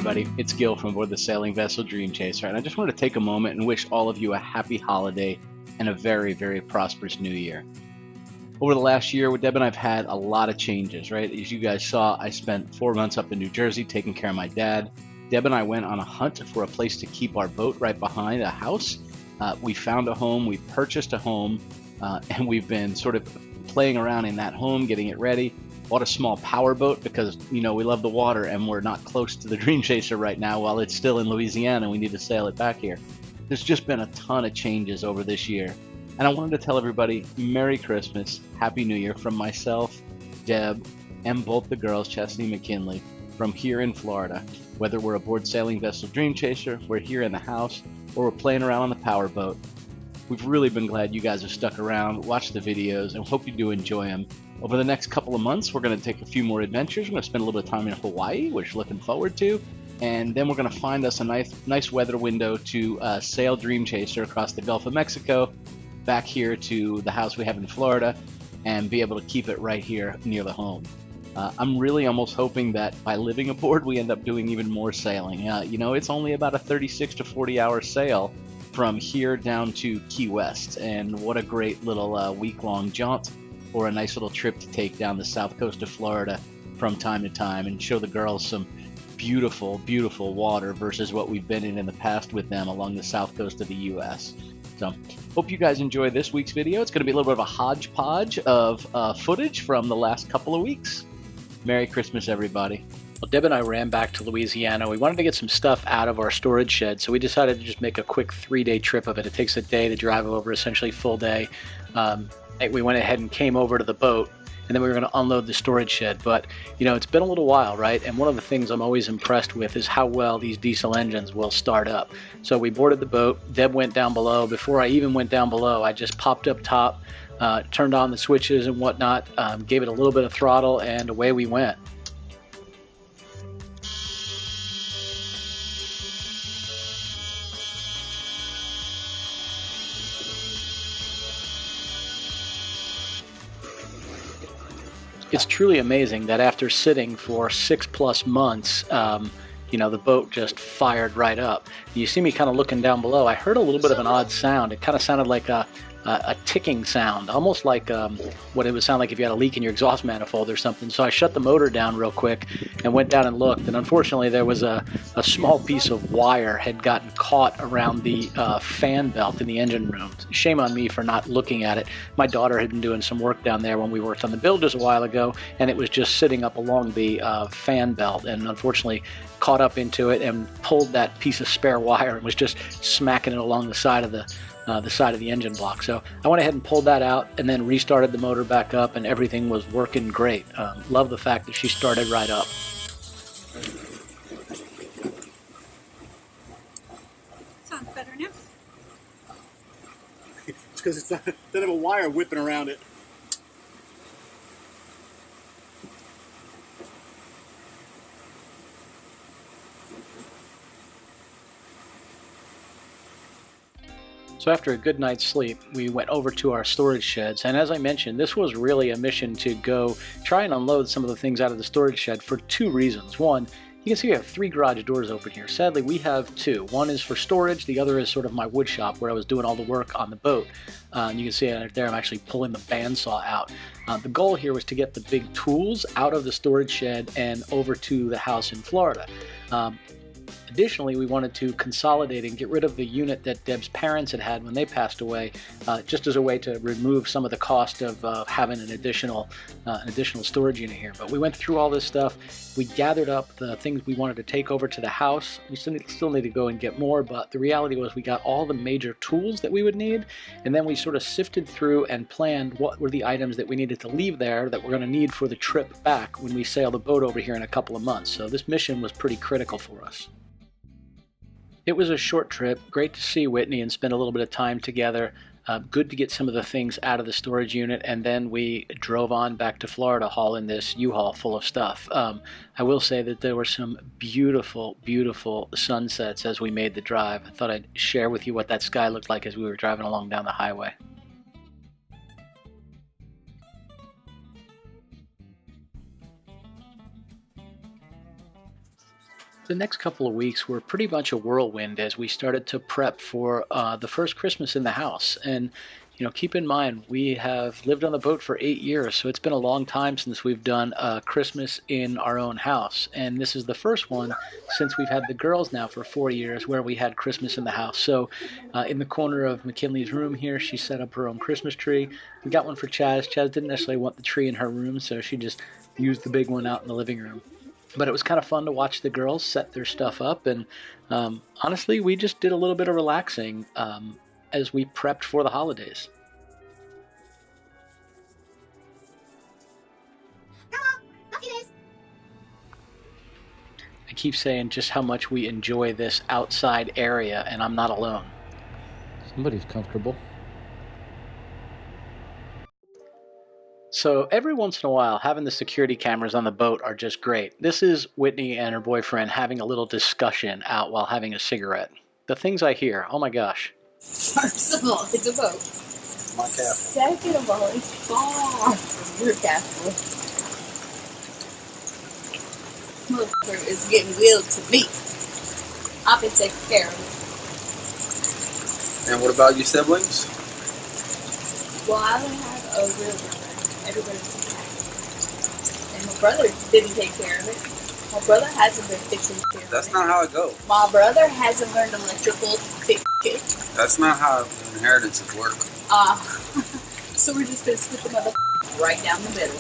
everybody, it's Gil from aboard the sailing vessel DreamChaser, and I just wanted to take a moment and wish all of you a happy holiday and a very, very prosperous new year. Over the last year, Deb and I have had a lot of changes, right? As you guys saw, I spent 4 months up in New Jersey taking care of my dad. Deb and I went on a hunt for a place to keep our boat right behind a house. We found a home, we purchased a home, and we've been sort of playing around in that home, getting it ready. Bought a small power boat because, we love the water and we're not close to the DreamChaser right now while it's still in Louisiana. We need to sail it back here. There's just been a ton of changes over this year. And I wanted to tell everybody Merry Christmas, Happy New Year from myself, Deb, and both the girls, Chastity McKinley, from here in Florida. Whether we're aboard sailing vessel DreamChaser, we're here in the house, or we're playing around on the power boat. We've really been glad you guys have stuck around, watched the videos, and hope you do enjoy them. Over the next couple of months, we're going to take a few more adventures. We're going to spend a little bit of time in Hawaii, which we're looking forward to. And then we're going to find us a nice weather window to sail DreamChaser across the Gulf of Mexico, back here to the house we have in Florida, and be able to keep it right here near the home. I'm really almost hoping that by living aboard, we end up doing even more sailing. It's only about a 36 to 40 hour sail from here down to Key West. And what a great little week-long jaunt, or a nice little trip to take down the south coast of Florida from time to time and show the girls some beautiful, beautiful water versus what we've been in the past with them along the south coast of the U.S. So, hope you guys enjoy this week's video. It's going to be a little bit of a hodgepodge of footage from the last couple of weeks. Merry Christmas, everybody. Well, Deb and I ran back to Louisiana. We wanted to get some stuff out of our storage shed, so we decided to just make a quick 3-day trip of it. It takes a day to drive over, essentially full day. We went ahead and came over to the boat, and then we were going to unload the storage shed. But, it's been a little while, right? And one of the things I'm always impressed with is how well these diesel engines will start up. So we boarded the boat. Deb went down below. Before I even went down below, I just popped up top, turned on the switches and whatnot, gave it a little bit of throttle, and away we went. It's truly amazing that after sitting for 6+ months, the boat just fired right up. You see me kind of looking down below. I heard a little bit of an odd sound. It kind of sounded like a ticking sound, almost like what it would sound like if you had a leak in your exhaust manifold or something. So I shut the motor down real quick and went down and looked, and unfortunately there was a small piece of wire had gotten caught around the fan belt in the engine room. Shame on me for not looking at it. My daughter had been doing some work down there when we worked on the builders a while ago, and it was just sitting up along the fan belt, and unfortunately caught up into it and pulled that piece of spare wire and was just smacking it along the side of the engine block. So I went ahead and pulled that out and then restarted the motor back up, and everything was working great. Love the fact that she started right up. Sounds better now. It's because it's not, doesn't have a wire whipping around it. So after a good night's sleep, we went over to our storage sheds, and as I mentioned, this was really a mission to go try and unload some of the things out of the storage shed for 2 reasons. One, you can see we have 3 garage doors open here. Sadly, we have 2. One is for storage, the other is sort of my wood shop where I was doing all the work on the boat. You can see right there I'm actually pulling the bandsaw out. The goal here was to get the big tools out of the storage shed and over to the house in Florida. Additionally, we wanted to consolidate and get rid of the unit that Deb's parents had when they passed away, just as a way to remove some of the cost of having an additional storage unit here. But we went through all this stuff. We gathered up the things we wanted to take over to the house. We still need to go and get more, but the reality was we got all the major tools that we would need, and then we sort of sifted through and planned what were the items that we needed to leave there that we're going to need for the trip back when we sail the boat over here in a couple of months. So this mission was pretty critical for us. It was a short trip. Great to see Whitney and spend a little bit of time together. Good to get some of the things out of the storage unit, and then we drove on back to Florida hauling this U-Haul full of stuff. I will say that there were some beautiful, beautiful sunsets as we made the drive. I thought I'd share with you what that sky looked like as we were driving along down the highway. The next couple of weeks were pretty much a whirlwind as we started to prep for the first Christmas in the house. And, keep in mind, we have lived on the boat for 8 years, so it's been a long time since we've done Christmas in our own house. And this is the first one since we've had the girls now for 4 years where we had Christmas in the house. So in the corner of McKinley's room here, she set up her own Christmas tree. We got one for Chaz. Chaz didn't necessarily want the tree in her room, so she just used the big one out in the living room. But it was kind of fun to watch the girls set their stuff up, and honestly, we just did a little bit of relaxing as we prepped for the holidays. I keep saying just how much we enjoy this outside area, and I'm not alone. Somebody's comfortable. So every once in a while, having the security cameras on the boat are just great. This is Whitney and her boyfriend having a little discussion out while having a cigarette. The things I hear, oh my gosh. First of all, it's a boat. My castle. Second of all, it's far from your castle. Motherfucker is getting willed to me. I've been taking care of it. And what about your siblings? Well, I only have a real brother. Everybody's attached. And my brother didn't take care of it. My brother hasn't been fixing care of it. That's not how it goes. My brother hasn't learned electrical to fix it. That's not how inheritances work. So we're just gonna split the mother right down the middle.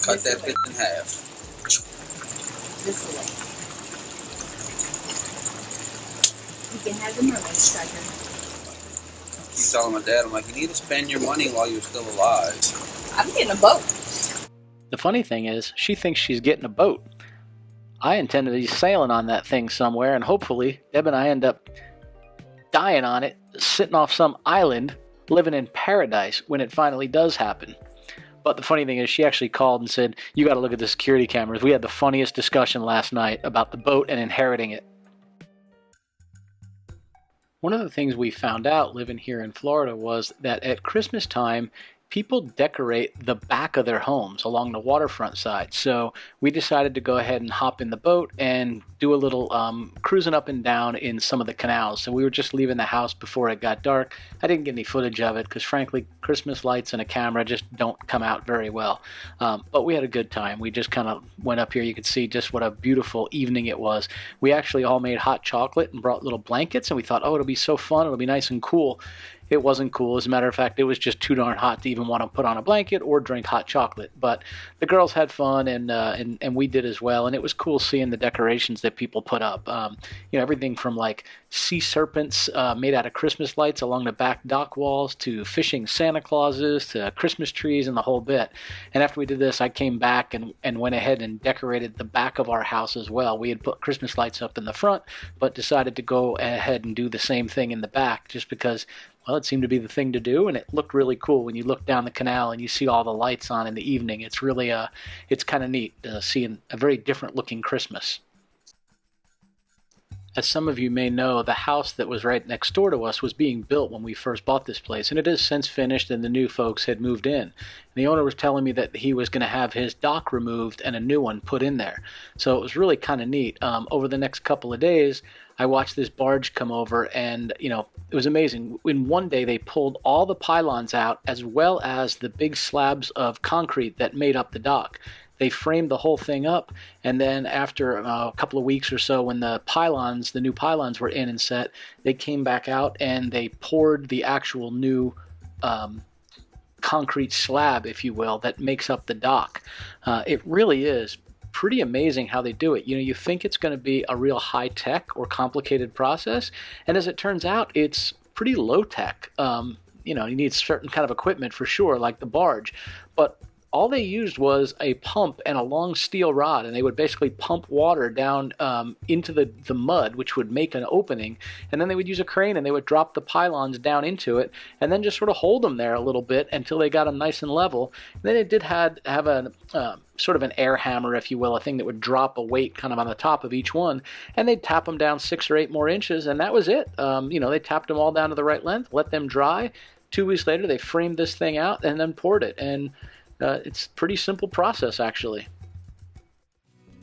Cut that bitch in half. This way. You can have the mermaid striker. Keep telling my dad, I'm like, you need to spend your money while you're still alive. I'm getting a boat. The funny thing is, she thinks she's getting a boat. I intend to be sailing on that thing somewhere, and hopefully Deb and I end up dying on it, sitting off some island, living in paradise when it finally does happen. But the funny thing is, she actually called and said, you got to look at the security cameras. We had the funniest discussion last night about the boat and inheriting it. One of the things we found out living here in Florida was that at Christmas time, people decorate the back of their homes along the waterfront side. So we decided to go ahead and hop in the boat and do a little cruising up and down in some of the canals. So we were just leaving the house before it got dark. I didn't get any footage of it because frankly, Christmas lights and a camera just don't come out very well. But we had a good time. We just kind of went up here. You could see just what a beautiful evening it was. We actually all made hot chocolate and brought little blankets, and we thought, oh, it'll be so fun. It'll be nice and cool. It wasn't cool. As a matter of fact, it was just too darn hot to even want to put on a blanket or drink hot chocolate. But the girls had fun, and we did as well. And it was cool seeing the decorations that people put up. Everything from like sea serpents made out of Christmas lights along the back dock walls to fishing Santa Clauses to Christmas trees and the whole bit. And after we did this, I came back and went ahead and decorated the back of our house as well. We had put Christmas lights up in the front, but decided to go ahead and do the same thing in the back just because, well, it seemed to be the thing to do, and it looked really cool when you look down the canal and you see all the lights on in the evening. It's really, it's kind of neat seeing a very different looking Christmas. As some of you may know, the house that was right next door to us was being built when we first bought this place, and it is since finished and the new folks had moved in. And the owner was telling me that he was going to have his dock removed and a new one put in there. So it was really kind of neat. Over the next couple of days, I watched this barge come over, and it was amazing. In one day, they pulled all the pylons out as well as the big slabs of concrete that made up the dock. They framed the whole thing up, and then after a couple of weeks or so, when the new pylons were in and set, they came back out and they poured the actual new concrete slab, if you will, that makes up the dock. It really is pretty amazing how they do it. You think it's going to be a real high-tech or complicated process, and as it turns out, it's pretty low-tech. You need certain kind of equipment for sure, like the barge, but all they used was a pump and a long steel rod, and they would basically pump water down into the mud, which would make an opening, and then they would use a crane and they would drop the pylons down into it and then just sort of hold them there a little bit until they got them nice and level. And then it did have a sort of an air hammer, if you will, a thing that would drop a weight kind of on the top of each one, and they'd tap them down 6 or 8 more inches, and that was it. They tapped them all down to the right length, let them dry. 2 weeks later, they framed this thing out and then poured it, and it's a pretty simple process, actually.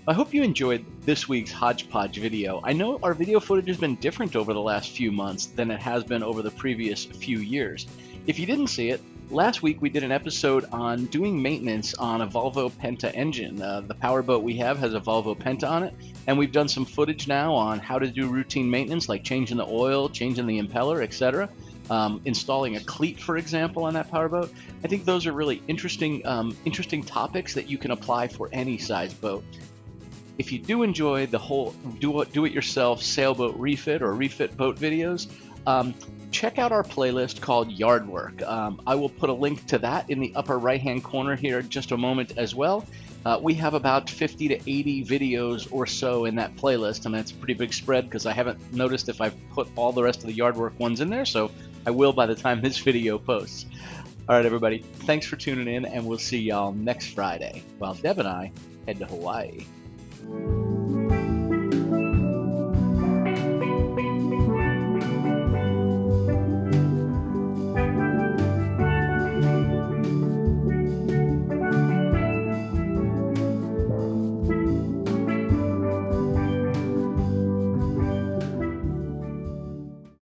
I hope you enjoyed this week's hodgepodge video. I know our video footage has been different over the last few months than it has been over the previous few years. If you didn't see it, last week we did an episode on doing maintenance on a Volvo Penta engine. The powerboat we have has a Volvo Penta on it, and we've done some footage now on how to do routine maintenance like changing the oil, changing the impeller, etc. Installing a cleat, for example, on that powerboat. I think those are really interesting topics that you can apply for any size boat. If you do enjoy the whole do-it-yourself sailboat refit or refit boat videos, check out our playlist called Yard Work. I will put a link to that in the upper right-hand corner here in just a moment as well. We have about 50 to 80 videos or so in that playlist, and that's a pretty big spread because I haven't noticed if I've put all the rest of the Yard Work ones in there, so I will by the time this video posts. All right, everybody, thanks for tuning in, and we'll see y'all next Friday while Deb and I head to Hawaii.